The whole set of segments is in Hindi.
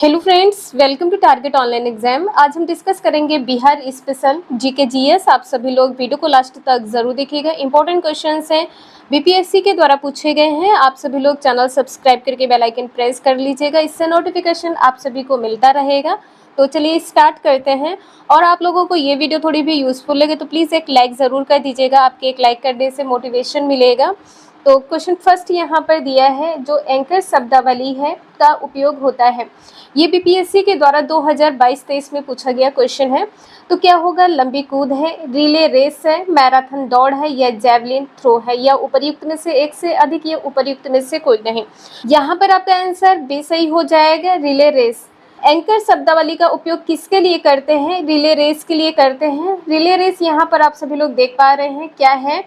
Hello friends, welcome to target online exam. आज हम डिस्कस करेंगे बिहार स्पेशल जीके जीएस। आप सभी लोग वीडियो को लास्ट तक जरूर देखिएगा। इंपॉर्टेंट क्वेश्चंस हैं, बीपीएससी के द्वारा पूछे गए हैं। आप सभी लोग चैनल सब्सक्राइब करके बेल आइकन प्रेस कर लीजिएगा, इससे नोटिफिकेशन आप सभी को मिलता रहेगा। तो चलिए स्टार्ट करते हैं। और आप लोगों को ये वीडियो थोड़ी भी यूजफुल लगे तो प्लीज़ एक लाइक ज़रूर कर दीजिएगा। आपके एक लाइक करने से मोटिवेशन मिलेगा। तो क्वेश्चन फर्स्ट यहाँ पर दिया है, जो एंकर शब्दावली है का उपयोग होता है। ये बीपीएससी के द्वारा 2022-23 में पूछा गया क्वेश्चन है। तो क्या होगा? लंबी कूद है, रिले रेस है, मैराथन दौड़ है या जैवलिन थ्रो है, या उपर्युक्त में से एक से अधिक, या उपर्युक्त में से कोई नहीं। यहाँ पर आपका आंसर बी सही हो जाएगा, रिले रेस। एंकर शब्दावली का उपयोग किसके लिए करते हैं? रिले रेस के लिए करते हैं। रिले रेस यहाँ पर आप सभी लोग देख पा रहे हैं क्या है।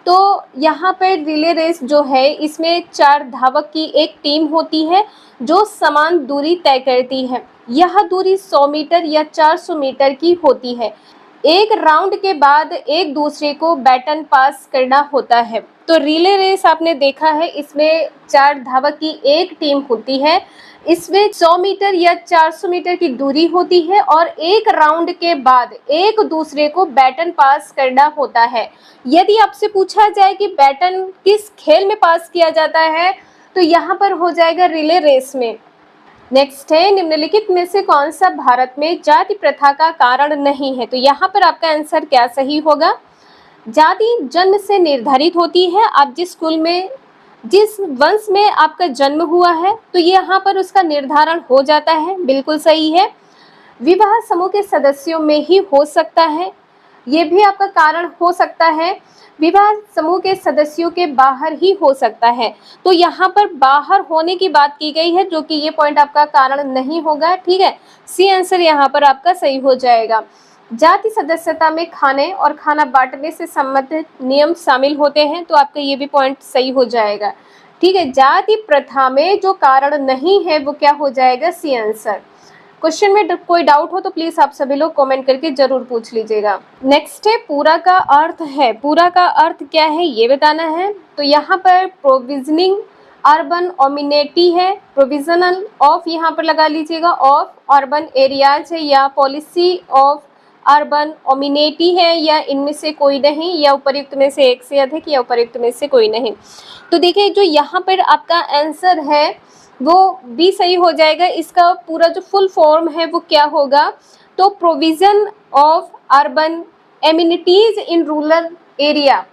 तो यहाँ पर रिले रेस जो है, इसमें 4 धावक की एक टीम होती है जो समान दूरी तय करती है। यह दूरी 100 मीटर या 400 मीटर की होती है। एक राउंड के बाद एक दूसरे को बैटन पास करना होता है। तो रिले रेस आपने देखा है, इसमें 4 धावक की एक टीम होती है। इसमें 100 मीटर या 400 मीटर की दूरी होती है और एक राउंड के बाद एक दूसरे को बैटन पास करना होता है। यदि आपसे पूछा जाए कि बैटन किस खेल में पास किया जाता है, तो यहाँ पर हो जाएगा रिले रेस में। नेक्स्ट है, निम्नलिखित में से कौन सा भारत में जाति प्रथा का कारण नहीं है? तो यहाँ पर आपका आंसर क्या सही होगा? जाति जन्म से निर्धारित होती है। आप जिस कुल में, जिस वंश में आपका जन्म हुआ है, तो यहाँ पर उसका निर्धारण हो जाता है। बिल्कुल सही है। विवाह समूह के सदस्यों में ही हो सकता है, ये भी आपका कारण हो सकता है। विवाह समूह के सदस्यों के बाहर ही हो सकता है। तो यहाँ पर बाहर होने की बात की गई है, जो कि ये पॉइंट आपका कारण नहीं होगा। ठीक है, सी आंसर यहाँ पर आपका सही हो जाएगा। जाति सदस्यता में खाने और खाना बांटने से संबंधित नियम शामिल होते हैं, तो आपका ये भी पॉइंट सही हो जाएगा। ठीक है, जाति प्रथा में जो कारण नहीं है वो क्या हो जाएगा? C answer. क्वेश्चन में कोई डाउट हो तो प्लीज आप सभी लोग कमेंट करके जरूर पूछ लीजिएगा। नेक्स्ट है, पूरा का अर्थ है। पूरा का अर्थ क्या है ये बताना है। तो यहाँ पर प्रोविजनिंग अर्बन ओमिनेटी है, प्रोविजनल ऑफ यहाँ पर लगा लीजिएगा, ऑफ अर्बन एरियाज है, या पॉलिसी ऑफ अर्बन ओमिनेटी है, या इनमें से कोई नहीं, या उपर्युक्त में से एक से अधिक, या उपर्युक्त में से कोई नहीं। तो देखिए, जो यहाँ पर आपका आंसर है वो भी सही हो जाएगा। इसका पूरा जो फुल फॉर्म है वो क्या होगा? तो provision of urban amenities in rural area.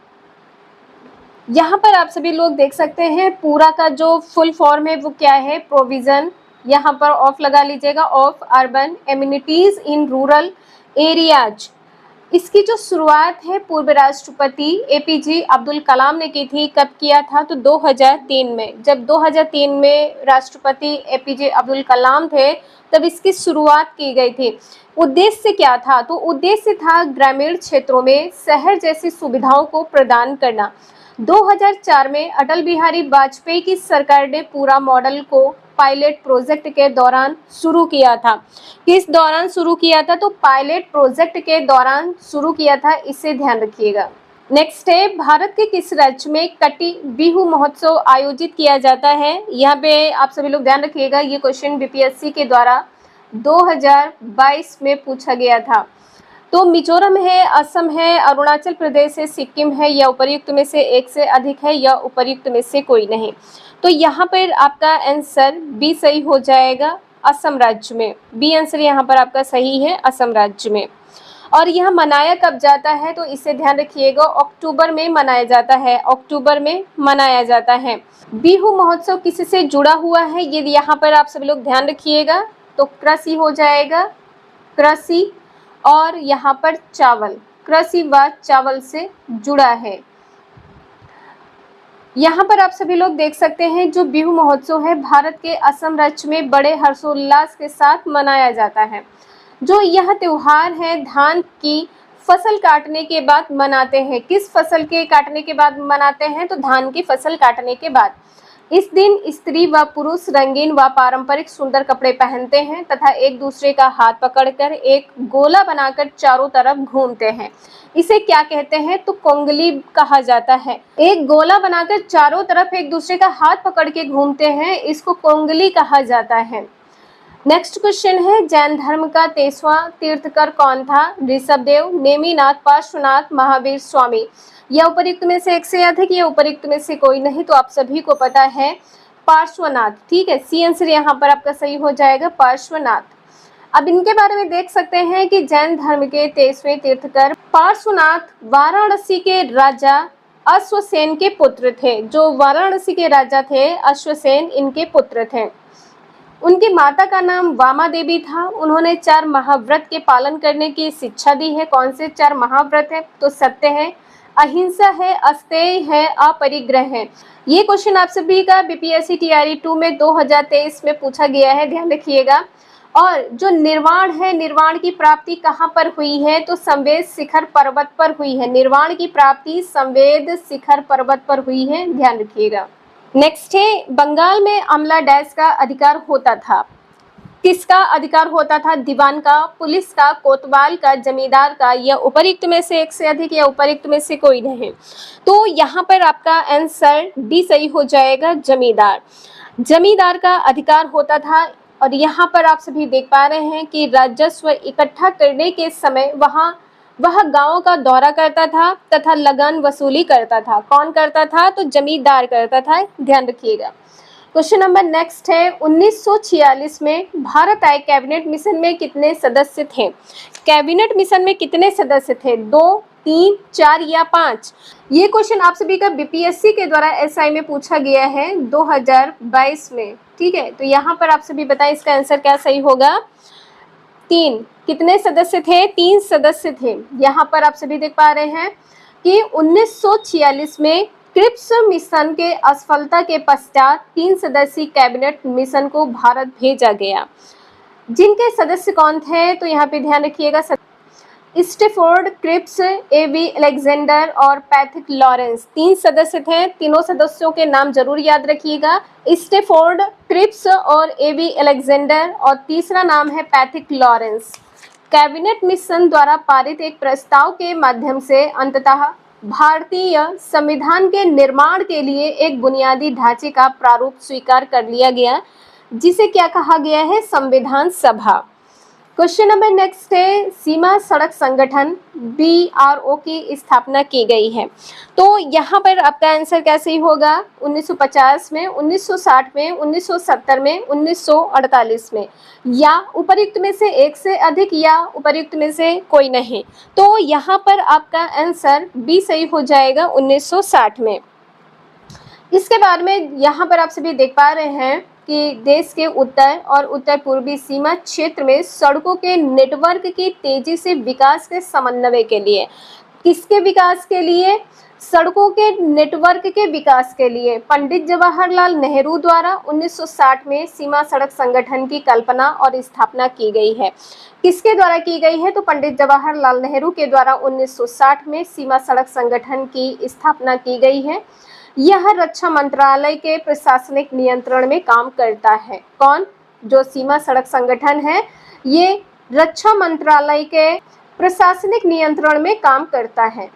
यहाँ पर आप सभी लोग देख सकते हैं, पूरा का जो फुल फॉर्म है वो क्या है? प्रोविजन, यहाँ पर ऑफ लगा लीजिएगा, of urban amenities in rural areas. इसकी जो शुरुआत है पूर्व राष्ट्रपति एपीजे अब्दुल कलाम ने की थी। कब किया था? तो 2003 में। जब 2003 में राष्ट्रपति एपीजे अब्दुल कलाम थे, तब इसकी शुरुआत की गई थी। उद्देश्य क्या था? तो उद्देश्य था ग्रामीण क्षेत्रों में शहर जैसी सुविधाओं को प्रदान करना। 2004 में अटल बिहारी वाजपेयी की सरकार ने पूरा मॉडल को पायलट प्रोजेक्ट के दौरान शुरू किया था। किस दौरान शुरू किया था? तो पायलट प्रोजेक्ट के दौरान शुरू किया था, इसे ध्यान रखिएगा। नेक्स्ट है, भारत के किस राज्य में कटी बिहू महोत्सव आयोजित किया जाता है? यहाँ पे आप सभी लोग ध्यान रखिएगा, ये क्वेश्चन बीपीएससी के द्वारा 2022 में पूछा गया था। तो मिजोरम है, असम है, अरुणाचल प्रदेश है, सिक्किम है, या उपर्युक्त में से एक से अधिक है, या उपर्युक्त में से कोई नहीं। तो यहाँ पर आपका आंसर बी सही हो जाएगा, असम राज्य में। बी आंसर यहाँ पर आपका सही है, असम राज्य में। और यह मनाया कब जाता है? तो इसे ध्यान रखिएगा, अक्टूबर में मनाया जाता है। अक्टूबर में मनाया जाता है। बिहू महोत्सव किससे जुड़ा हुआ है? ये यहाँ पर आप सभी लोग ध्यान रखिएगा। तो कृषि हो जाएगा, कृषि, और यहाँ पर चावल, कृषि व चावल से जुड़ा है। यहाँ पर आप सभी लोग देख सकते हैं, जो बिहू महोत्सव है भारत के असम राज्य में बड़े हर्षोल्लास के साथ मनाया जाता है। जो यह त्योहार है धान की फसल काटने के बाद मनाते हैं। किस फसल के काटने के बाद मनाते हैं? तो धान की फसल काटने के बाद। इस दिन स्त्री व पुरुष रंगीन व पारंपरिक सुंदर कपड़े पहनते हैं तथा एक दूसरे का हाथ पकड़कर एक गोला बनाकर चारों तरफ घूमते हैं। इसे क्या कहते हैं? तो कोंगली कहा जाता है। एक गोला बनाकर चारों तरफ एक दूसरे का हाथ पकड़ के घूमते हैं, इसको कोंगली कहा जाता है। नेक्स्ट क्वेश्चन है, जैन धर्म का 23वां तीर्थकर कौन था? ऋषभदेव, नेमिनाथ, पार्श्वनाथ, महावीर स्वामी। यह उपयुक्त में से एक से अधिक, या उपयुक्त में से कोई नहीं? तो आप सभी को पता है पार्श्वनाथ। ठीक है, सी आंसर यहाँ पर आपका सही हो जाएगा, पार्श्वनाथ। अब इनके बारे में देख सकते हैं कि जैन धर्म के 23वें तीर्थकर पार्श्वनाथ वाराणसी के राजा अश्वसेन के पुत्र थे। जो वाराणसी के राजा थे अश्वसेन, इनके पुत्र थे। उनकी माता का नाम वामा देवी था। उन्होंने 4 महाव्रत के पालन करने की शिक्षा दी है। कौन से 4 महाव्रत है? तो सत्य है, अहिंसा है, अस्तेय है, अपरिग्रह है। ये क्वेश्चन आप सभी का बीपीएससी टीआरई 2 में 2023 में पूछा गया है, ध्यान रखिएगा। और जो निर्वाण है, निर्वाण की प्राप्ति कहाँ पर हुई है? तो संवेद शिखर पर्वत पर हुई है। निर्वाण की प्राप्ति संवेद शिखर पर्वत पर हुई है, ध्यान रखिएगा। नेक्स्ट है, बंगाल में अमला डैश का अधिकार होता था। किसका अधिकार होता था? दीवान का, पुलिस का, कोतवाल का, जमींदार का। या उपयुक्त में से एक से अधिक, या उपयुक्त में से कोई नहीं? तो यहाँ पर आपका आंसर डी सही हो जाएगा, जमींदार। जमींदार का अधिकार होता था। और यहाँ पर आप सभी देख पा रहे हैं कि राजस्व इकट्ठा करने के समय वह गांव का दौरा करता था तथा लगान वसूली करता था। कौन करता था? तो जमींदार करता था, ध्यान रखिएगा। क्वेश्चन नंबर नेक्स्ट है, 1946 में भारत आए कैबिनेट मिशन में कितने सदस्य थे? कैबिनेट मिशन में कितने सदस्य थे? 2, 3, 4 या 5? ये क्वेश्चन आप सभी का बीपीएससी के द्वारा एसआई में पूछा गया है 2022 में। ठीक है, तो यहाँ पर आप सभी बताएं इसका आंसर क्या सही होगा? 3। कितने सदस्य थे? 3 सदस्य थे। यहाँ पर आप सभी देख पा रहे हैं कि 1946 में क्रिप्स मिशन के असफलता के पश्चात 3 सदस्यीय कैबिनेट मिशन को भारत भेजा गया। जिनके सदस्य कौन थे? तो यहाँ पे ध्यान रखिएगा, स्टेफोर्ड, क्रिप्स, एवी अलेक्जेंडर और पैथिक लॉरेंस। 3 सदस्य थे। तीनों सदस्यों के नाम जरूर याद रखिएगा, स्टेफोर्ड, क्रिप्स और एवी अलेक्जेंडर, और तीसरा नाम है पैथिक लॉरेंस। कैबिनेट मिशन द्वारा पारित एक प्रस्ताव के माध्यम से अंततः भारतीय संविधान के निर्माण के लिए एक बुनियादी ढांचे का प्रारूप स्वीकार कर लिया गया, जिसे क्या कहा गया है? संविधान सभा। क्वेश्चन नंबर नेक्स्ट है, सीमा सड़क संगठन BRO की स्थापना की गई है। तो यहाँ पर आपका आंसर कैसे ही होगा? 1950 में, 1960 में, 1970 में, 1948 में। या उपयुक्त में से एक से अधिक, या उपयुक्त में से कोई नहीं? तो यहाँ पर आपका आंसर बी सही हो जाएगा, 1960 में। इसके बाद में यहाँ पर आप सभी देख पा रहे हैं कि देश के उत्तर और उत्तर पूर्वी सीमा क्षेत्र में सड़कों के नेटवर्क की तेजी से विकास के समन्वय के लिए, किसके विकास के लिए? सड़कों के नेटवर्क के विकास के लिए पंडित जवाहरलाल नेहरू द्वारा 1960 में सीमा सड़क संगठन की कल्पना और स्थापना की गई है। किसके द्वारा की गई है? तो पंडित जवाहरलाल नेहरू के द्वारा 1960 में सीमा सड़क संगठन की स्थापना की गई है। यह रक्षा मंत्रालय के प्रशासनिक नियंत्रण में काम करता है। कौन? जो सीमा सड़क संगठन है, ये रक्षा मंत्रालय के प्रशासनिक नियंत्रण में काम करता है।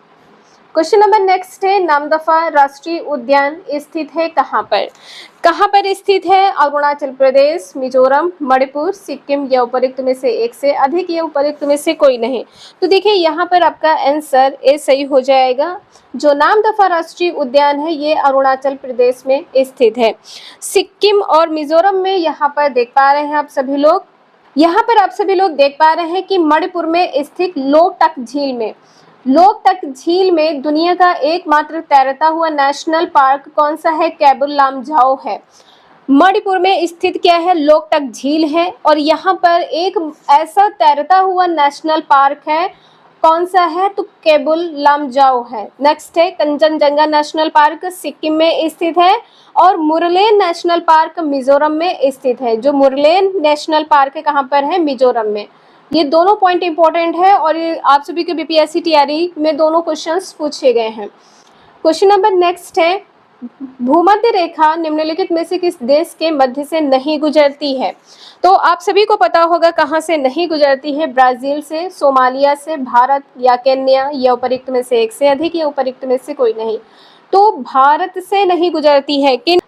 क्वेश्चन नंबर नेक्स्ट है, नामदफा राष्ट्रीय उद्यान स्थित है कहाँ पर? कहाँ पर स्थित है? अरुणाचल प्रदेश, मिजोरम, मणिपुर, सिक्किम। या उपयुक्त में से एक से अधिक, या उपयुक्त में से कोई नहीं? तो देखिए यहाँ पर आपका आंसर ए सही हो जाएगा। जो नामदफा राष्ट्रीय उद्यान है ये अरुणाचल प्रदेश में स्थित है। सिक्किम और मिजोरम में यहाँ पर देख पा रहे हैं आप सभी लोग, यहाँ पर आप सभी लोग देख पा रहे हैं कि मणिपुर में स्थित लोकटक झील में, लोकटक झील में दुनिया का एकमात्र तैरता हुआ नेशनल पार्क कौन सा है? केबुल लामजाओ है। मणिपुर में स्थित क्या है? लोकटक झील है। और यहाँ पर एक ऐसा तैरता हुआ नेशनल पार्क है, कौन सा है? तो केबुल लामजाओ है। नेक्स्ट है, कंचनजंगा नेशनल पार्क सिक्किम में स्थित है, और मुरलेन नेशनल पार्क मिजोरम में स्थित है। जो मुरलेन नेशनल पार्क है कहाँ पर है? मिजोरम में। ये दोनों पॉइंट इंपॉर्टेंट है और ये आप सभी के बीपीएससी टीआरई में दोनों क्वेश्चंस पूछे गए हैं। क्वेश्चन नंबर नेक्स्ट है, भूमध्य रेखा निम्नलिखित में से किस देश के मध्य से नहीं गुजरती है? तो आप सभी को पता होगा कहाँ से नहीं गुजरती है। ब्राजील से, सोमालिया से, भारत या केन्या। या उपयुक्त में से एक से अधिक, या उपयुक्त में से कोई नहीं? तो भारत से नहीं गुजरती है। किन?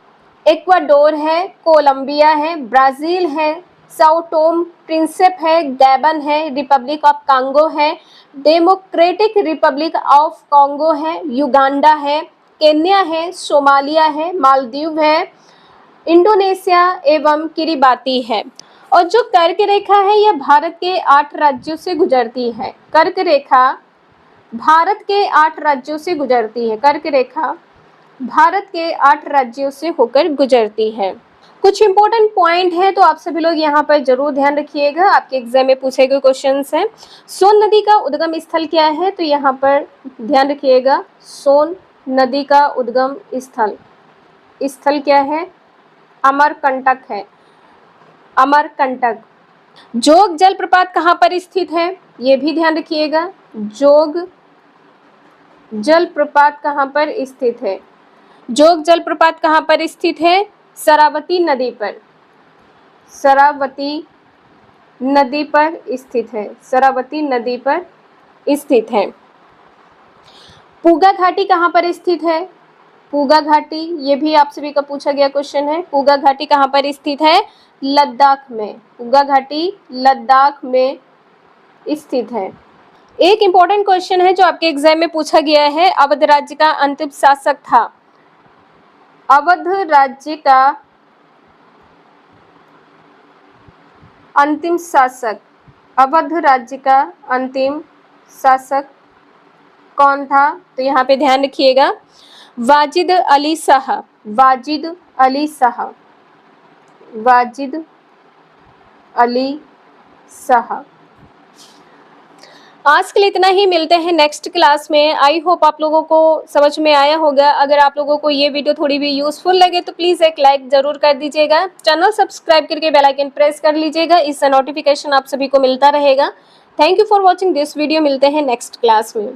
इक्वाडोर है, कोलंबिया है, ब्राजील है, साओ टोम प्रिंसिप है, गैबन है, रिपब्लिक ऑफ कांगो है, डेमोक्रेटिक रिपब्लिक ऑफ कांगो है, युगांडा है, केन्या है, सोमालिया है, मालदीव है, इंडोनेशिया एवं किरिबाती है। और जो कर्क रेखा है यह भारत के 8 राज्यों से गुजरती है। कर्क रेखा भारत के 8 राज्यों से गुजरती है। कर्क रेखा भारत के 8 राज्यों से होकर गुजरती है। कुछ इंपॉर्टेंट पॉइंट है तो आप सभी लोग यहाँ पर जरूर ध्यान रखिएगा, आपके एग्जाम में पूछे गए क्वेश्चंस हैं। सोन नदी का उद्गम स्थल क्या है, तो यहाँ पर ध्यान रखिएगा, सोन नदी का उद्गम स्थल क्या है, अमरकंटक है, अमरकंटक। जोग जलप्रपात कहाँ पर स्थित है, ये भी ध्यान रखिएगा, जोग जलप्रपात कहाँ पर स्थित है, जोग जलप्रपात कहाँ पर स्थित है, शरावती नदी पर, शरावती नदी पर स्थित है, शरावती नदी पर स्थित है। पूगा घाटी कहाँ पर स्थित है, पूगा घाटी, ये भी आप सभी का पूछा गया क्वेश्चन है। पूगा घाटी कहाँ पर स्थित है, लद्दाख में, पूगा घाटी लद्दाख में स्थित है। एक इंपॉर्टेंट क्वेश्चन है जो आपके एग्जाम में पूछा गया है, अवध राज्य का अंतिम शासक था, अवध राज्य का अंतिम शासक, अवध राज्य का अंतिम शासक कौन था, तो यहाँ पे ध्यान रखिएगा, वाजिद अली शाह, वाजिद अली शाह, वाजिद अली शाह। आज के लिए इतना ही, मिलते हैं नेक्स्ट क्लास में। आई होप आप लोगों को समझ में आया होगा। अगर आप लोगों को ये वीडियो थोड़ी भी यूजफुल लगे तो प्लीज़ एक लाइक ज़रूर कर दीजिएगा, चैनल सब्सक्राइब करके बेल आइकन प्रेस कर लीजिएगा, इससे नोटिफिकेशन आप सभी को मिलता रहेगा। Thank you for watching this video, मिलते हैं नेक्स्ट क्लास में।